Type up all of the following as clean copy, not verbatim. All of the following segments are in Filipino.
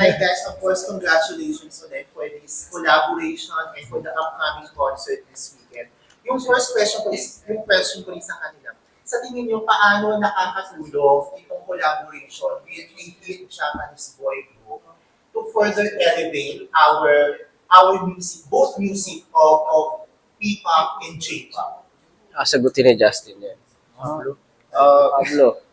Hi guys, of course, congratulations ulit for this collaboration and for the upcoming concert this weekend. Yung first question ko is, sa kanila. Sa tingin niyo, paano nakakatulong itong collaboration with a hit Japanese boy group to further elevate our music, both music of P-pop and J-pop? Sagutin ni Justin yan. Pablo? Pablo.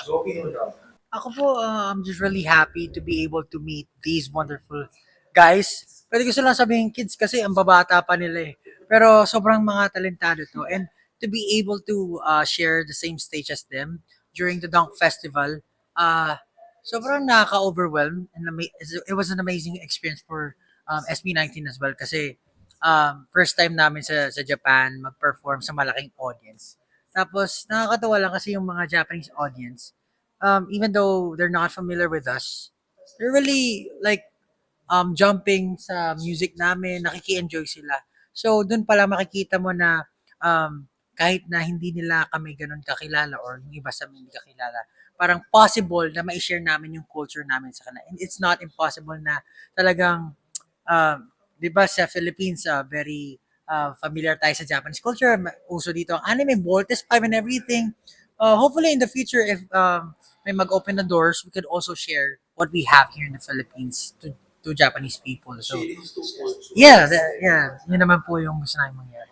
Zoe Nunal. Ako po, I'm just really happy to be able to meet these wonderful guys. Pwede ko silang sabihin kids kasi ang babata pa nila eh. Pero sobrang mga talentado to. And to be able to share the same stage as them during the Dunk Festival, sobrang nakaka-overwhelm. And it was an amazing experience for SB19 as well kasi first time namin sa Japan mag-perform sa malaking audience. Tapos nakakatawa lang kasi yung mga Japanese audience, even though they're not familiar with us, they're really like jumping sa music namin, nakiki-enjoy sila. So doon pala makikita mo na kahit na hindi nila kami ganun kakilala or yung iba sa amin hindi kakilala, parang possible na ma-share namin yung culture namin sa kanila. And it's not impossible na talagang, di ba sa Philippines, very familiar tayo sa Japanese culture. Uso dito ang anime, Voltes 5 and everything. Hopefully in the future, if may mag-open the doors, we could also share what we have here in the Philippines to Japanese people. So, Sharing to culture. yeah, yun naman po yung gusto namin mangyari.